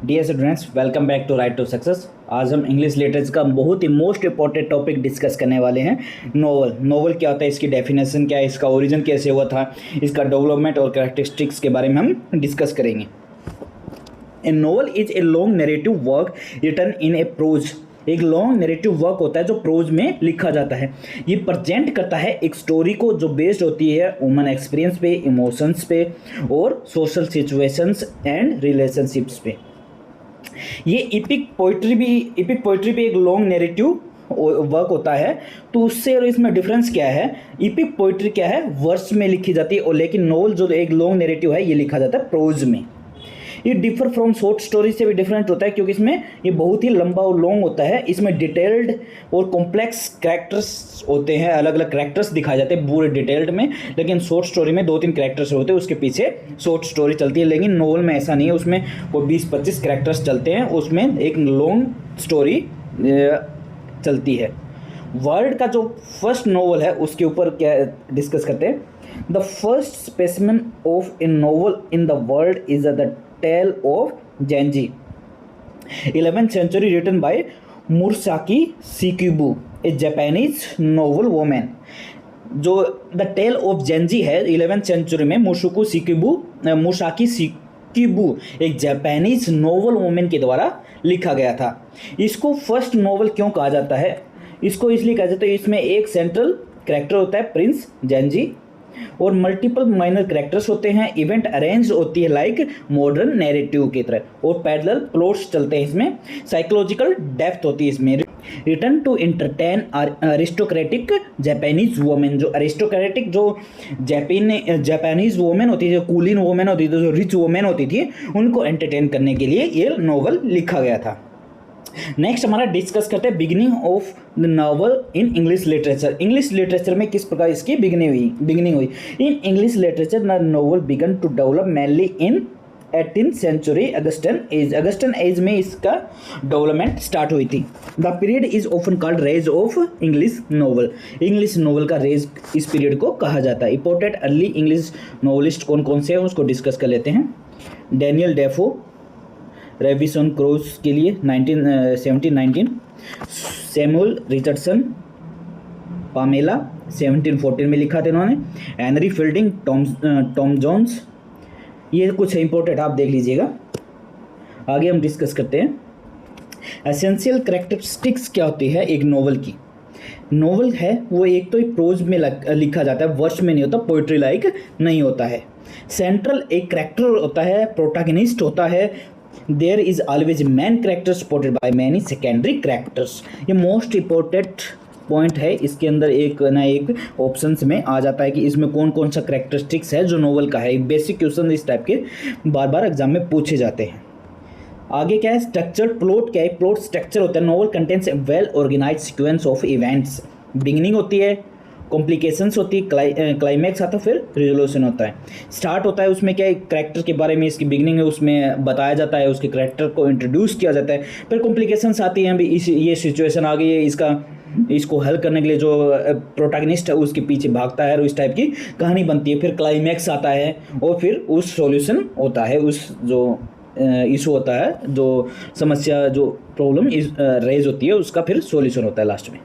Dear students, welcome back to right to success. आज हम English literature का बहुत ही मोस्ट इंपॉर्टेंट टॉपिक डिस्कस करने वाले हैं। नोवेल क्या होता है, इसकी डेफिनेशन क्या है, इसका ओरिजिन कैसे हुआ था, इसका डेवलपमेंट और कैरेक्टरिस्टिक्स के बारे में हम डिस्कस करेंगे। A novel is a long narrative work written in a prose. एक लॉन्ग नैरेटिव वर्क होता है जो प्रोज में लिखा जाता है। ये प्रेजेंट करता है एक स्टोरी को जो बेस्ड होती है ह्यूमन एक्सपीरियंस पे, इमोशंस पे और सोशल सिचुएशंस एंड रिलेशनशिप्स पे। ये इपिक पोइट्री भी एक लॉन्ग नैरेटिव वर्क होता है। तो उससे और इसमें डिफरेंस क्या है? इपिक पोइट्री क्या है, वर्स में लिखी जाती है, और लेकिन नोवेल जो एक लॉन्ग नैरेटिव है ये लिखा जाता है प्रोज में। ये डिफर फ्रॉम शॉर्ट स्टोरी से भी डिफरेंट होता है क्योंकि इसमें ये बहुत ही लंबा और लॉन्ग होता है। इसमें डिटेल्ड और कॉम्प्लेक्स कैरेक्टर्स होते हैं, अलग अलग कैरेक्टर्स दिखाए जाते हैं पूरे डिटेल्ड में। लेकिन शॉर्ट स्टोरी में 2-3 कैरेक्टर्स होते हैं, उसके पीछे शॉर्ट स्टोरी चलती है। लेकिन नोवेल में ऐसा नहीं है, उसमें कोई 20-25 कैरेक्टर्स चलते हैं, उसमें एक लॉन्ग स्टोरी चलती है। वर्ल्ड का जो फर्स्ट नोवेल है उसके ऊपर क्या डिस्कस करते हैं। The first specimen of a novel in the world is the tale of Genji, 11th century, written by Murasaki Shikibu, a Japanese novel women. जो द टेल ऑफ जेंजी है 11th century में मुरसाकी शिकिबू एक Japanese novel women के द्वारा लिखा गया था। इसको फर्स्ट नोवेल क्यों कहा जाता है? इसको इसलिए कहा जाता है, इसमें एक सेंट्रल कैरेक्टर होता है प्रिंस जेंजी, और मल्टीपल माइनर कैरेक्टर्स होते हैं। इवेंट अरेंज होती है लाइक मॉडर्न नैरेटिव की तरह, और पैरेलल प्लॉट्स चलते हैं इसमें। साइकोलॉजिकल डेप्थ होती है इसमें। Written to entertain aristocratic Japanese women, जो अरिस्टोक्रेटिक जो जापानीज वोमेन होती थी, जो कूलीन वोमेन होती थी, जो रिच वोमेन होती थी, उनको एंटरटेन करने के लिए ये नॉवल लिखा गया था। नेक्स्ट हमारा डिस्कस करते हैं beginning of the novel in English literature. English literature में किस प्रकार इसकी बिगिनिंग हुई। In English literature the novel began to develop mainly in 18th century Augustan age में इसका डेवलपमेंट स्टार्ट हुई थी। The period is often called rise of English novel. English novel का रेज इस पीरियड को कहा जाता है। इंपॉर्टेंट अर्ली इंग्लिश नॉवलिस्ट कौन कौन से हैं उसको डिस्कस कर लेते हैं। डैनियल डेफो रेविसन क्रोज के लिए 1719, सैमुअल रिचर्डसन पामेला 1714 में लिखा था इन्होंने। हेनरी फील्डिंग, टॉम जोन्स, ये कुछ इंपॉर्टेंट आप देख लीजिएगा। आगे हम डिस्कस करते हैं एसेंशियल कैरेक्टरिस्टिक्स क्या होती है एक नोवेल की। नोवेल है वो एक तो प्रोज में लिखा जाता है, वर्स में नहीं होता, पोइट्री लाइक नहीं होता है। सेंट्रल एक कैरेक्टर होता है, प्रोटैगनिस्ट होता है। There is always main character supported by many secondary characters. ये मोस्ट इंपॉर्टेंट पॉइंट है। इसके अंदर एक ना एक ऑप्शंस में आ जाता है कि इसमें कौन कौन सा कैरेक्टरिस्टिक्स है जो नोवेल का है। बेसिक क्वेश्चन इस टाइप के बार बार एग्जाम में पूछे जाते हैं। आगे क्या है, स्ट्रक्चर प्लॉट क्या है। प्लॉट स्ट्रक्चर होता है novel contents a well organized sequence of events. Beginning होती है, कॉम्प्लिकेशंस होती है, क्लाइमैक्स आता है, फिर रिजोल्यूशन होता है। स्टार्ट होता है, उसमें क्या है, कैरेक्टर के बारे में इसकी बिगिनिंग है, उसमें बताया जाता है, उसके कैरेक्टर को इंट्रोड्यूस किया जाता है। फिर कॉम्प्लिकेशंस आती हैं, अभी ये सिचुएशन आ गई है, इसको हल करने के लिए जो प्रोटैगनिस्ट है उसके पीछे भागता है, और इस टाइप की कहानी बनती है। फिर क्लाइमैक्स आता है, और फिर उस सॉल्यूशन होता है, उस जो इशू होता है, जो समस्या, जो प्रॉब्लम रेज होती है, उसका फिर सॉल्यूशन होता है लास्ट में।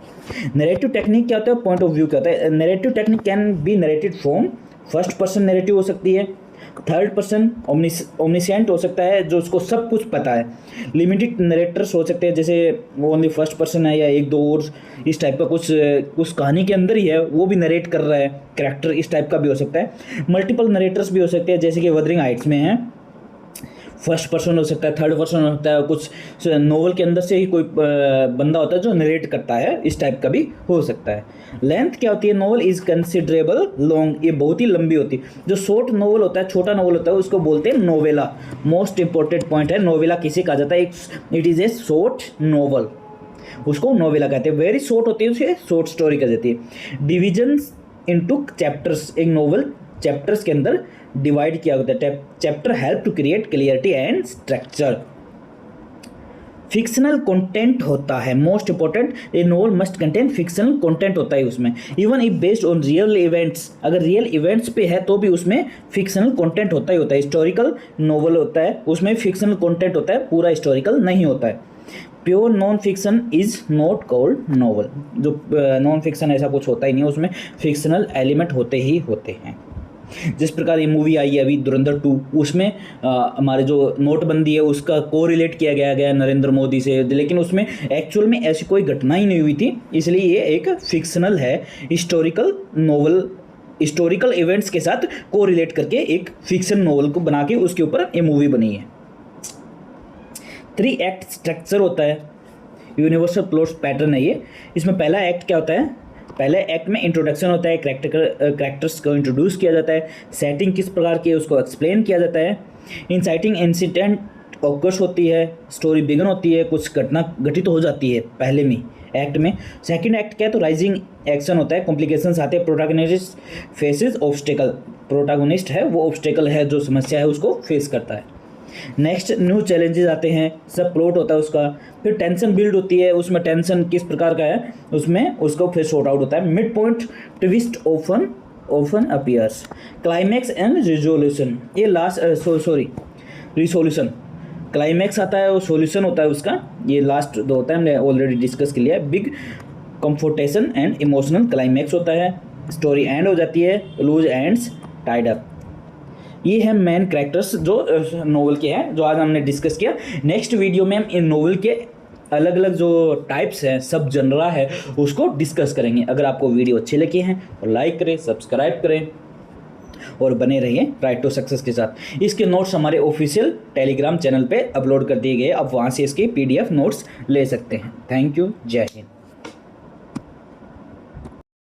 नैरेटिव टेक्निक क्या होता है, पॉइंट ऑफ व्यू क्या होता है। Narrative technique can be narrated from first person narrative हो सकती है, थर्ड पर्सन ओमनिसेंट हो सकता है, जो उसको सब कुछ पता है। लिमिटेड नरेटर्स हो सकते हैं, जैसे ओनली फर्स्ट पर्सन है, या एक दो और इस टाइप का कुछ कहानी के अंदर ही है, वो भी नरेट कर रहा है कैरेक्टर, इस टाइप का भी हो सकता है। मल्टीपल नरेटर्स भी हो सकते हैं, जैसे कि वदरिंग हाइट्स में है, फर्स्ट पर्सन हो सकता है, थर्ड पर्सन हो सकता है, कुछ नोवेल के अंदर से ही कोई बंदा होता है जो नरेट करता है, इस टाइप का भी हो सकता है। लेंथ क्या होती है, नोवेल इज कंसिडरेबल लॉन्ग, ये बहुत ही लंबी होती है। जो शॉर्ट नोवेल होता है, छोटा नोवेल होता है, उसको बोलते हैं नोवेला। मोस्ट इंपॉर्टेंट पॉइंट है, नोवेला किसे कहा जाता है, it is a short novel, उसको नोवेला कहते हैं। वेरी शॉर्ट होती है, उसे शॉर्ट स्टोरी कह जाती है। डिविजन्स इनटू चैप्टर्स, एक नोवेल चैप्टर्स के अंदर डिवाइड किया होता है। Chapter help to create clarity and structure. Fictional content होता है, most important, a novel must contain fictional content होता है उसमें, even if based on real events, अगर रियल इवेंट्स पे है तो भी उसमें फिक्शनल कंटेंट होता ही होता है। हिस्टोरिकल नोवेल होता है उसमें फिक्शनल कंटेंट होता है, पूरा हिस्टोरिकल नहीं होता है। Pure non fiction is not called novel, जो नॉन फिक्शन ऐसा कुछ होता ही नहीं है, उसमें फिक्शनल एलिमेंट होते ही होते हैं। जिस प्रकार ये मूवी आई है अभी धुरंधर 2, उसमें हमारे जो नोटबंदी है उसका कोरिलेट किया गया नरेंद्र मोदी से, लेकिन उसमें एक्चुअल में ऐसी कोई घटना ही नहीं हुई थी, इसलिए ये एक फिक्शनल है। हिस्टोरिकल नोवेल हिस्टोरिकल इवेंट्स के साथ कोरिलेट करके एक फिक्शन नोवेल को बना के उसके ऊपर ये मूवी बनी है। 3 एक्ट स्ट्रक्चर होता है, यूनिवर्सल प्लॉट पैटर्न है ये। इसमें पहला एक्ट क्या होता है, पहले एक्ट में इंट्रोडक्शन होता है, कैरेक्टर्स को इंट्रोड्यूस किया जाता है, सेटिंग किस प्रकार की है उसको एक्सप्लेन किया जाता है, इंसाइटिंग इंसिडेंट ऑकर्स होती है, स्टोरी बिगन होती है, कुछ घटना घटित हो जाती है पहले में एक्ट में। सेकंड एक्ट क्या है तो राइजिंग एक्शन होता है, कॉम्प्लिकेशंस आते हैं, प्रोटैगनिस्ट फेसेस ऑब्स्टेकल, प्रोटैगनिस्ट है वो ऑब्स्टेकल है जो समस्या है उसको फेस करता है। नेक्स्ट न्यू चैलेंजेस आते हैं, सब प्लॉट होता है उसका, फिर टेंशन बिल्ड होती है, उसमें टेंशन किस प्रकार का है उसमें उसको फिर सॉर्ट आउट होता है। Mid point twist often appears, climax and resolution, ये लास्ट रिसोल्यूशन, क्लाइमैक्स आता है और सॉल्यूशन होता है उसका, ये लास्ट दो होता है, हमने ऑलरेडी डिस्कस कर लिया है। बिग कंफर्टेशन एंड इमोशनल क्लाइमैक्स होता है, स्टोरी एंड हो जाती है, लूज एंड्स टाइड अप। ये है मेन कैरेक्टर्स जो नोवेल के हैं जो आज हमने डिस्कस किया। नेक्स्ट वीडियो में हम इन नोवेल के अलग अलग जो टाइप्स हैं, सब जनरा है, उसको डिस्कस करेंगे। अगर आपको वीडियो अच्छे लगे हैं तो लाइक करें, सब्सक्राइब करें और बने रहिए राइट टू सक्सेस के साथ। इसके नोट्स हमारे ऑफिशियल टेलीग्राम चैनल पे अपलोड कर दिए गए, आप वहाँ से इसके PDF नोट्स ले सकते हैं। थैंक यू, जय हिंद।